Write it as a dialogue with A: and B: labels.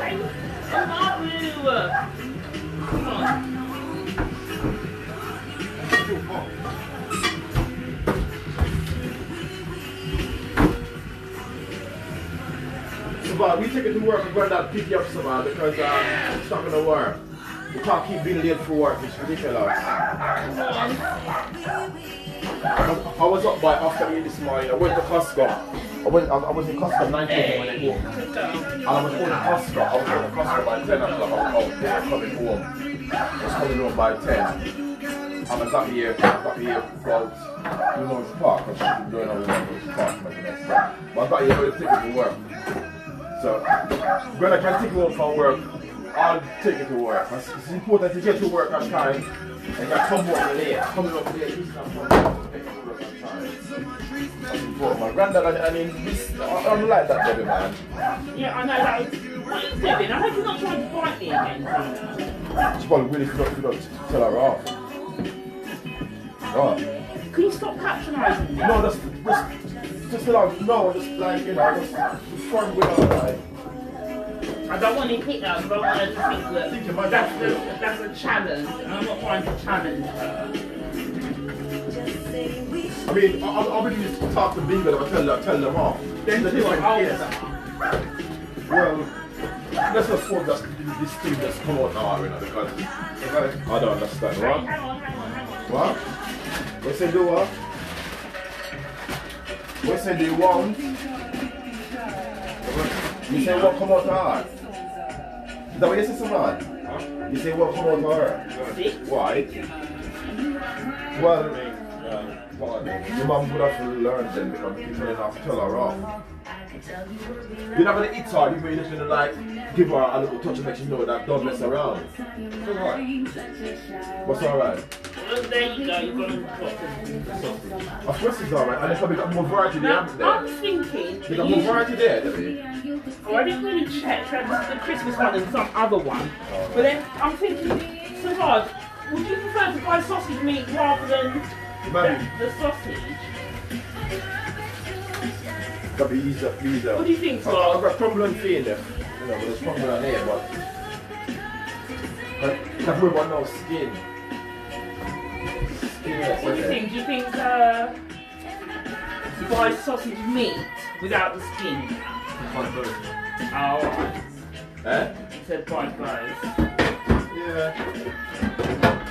A: Come on.
B: But we take it to work and go down pick you up somehow because it's not gonna work. We can't keep being late for work, it's ridiculous. I was up by after this morning, I went to Costco. I was in Costco 9 o'clock when I came home. And I was going to Costco. I was going to Costco by 10 o'clock. I was out there coming home. I was coming home by 10. And I got here about, you know, it's park. I should be doing all the park. But I got here early to take it to work. So when I can take it home from work, I'll take it to work. It's important to get to work on time and not come home late. Coming up late, you can't come home to take it to work on time. That's important. My granddad, I mean, I'm like that, baby man.
A: Yeah, I know that. What are you doing? I hope you're not trying to fight me again.
B: She probably really forgot to tell her off. What?
A: Can you stop patronising me?
B: No, just like, no, just like, you know, just fun with her, like.
A: I don't want to hit her, but I want her to think that that's a challenge, and I'm not trying to challenge her.
B: I mean, I'll be just talk to Bingo and tell them off. Then the different case. Well, let's just hope that this thing just come out now, you know, because I don't understand. What?
A: Hang on.
B: What? What say do what? What say do you want? You say what come out hard? Is that what you say, Samad? Huh? You say what come out hard? Why? Well, your mom would have to learn then because people don't have to tell her off. You're not going to eat hard, you're just going to like give her a little touch and make sure you know that don't mess around. It's alright. What's alright?
A: Well, there you go, you've got to
B: Of course it's alright, and there's probably got more variety there, haven't there?
A: I'm thinking.
B: They got more variety there, don't they?
A: Oh, I didn't really check the Christmas one and some other one. But then I'm thinking, so hard, would you prefer to buy sausage meat rather than the sausage?
B: That'd be easier.
A: What do you think,
B: I've got crumble and fee in there. You know, there's crumble on there, but that's what about now, skin.
A: What do you think? Do you think you buy sausage meat without the skin? Oh, alright.
B: Eh?
A: You said buy both.
B: Yeah.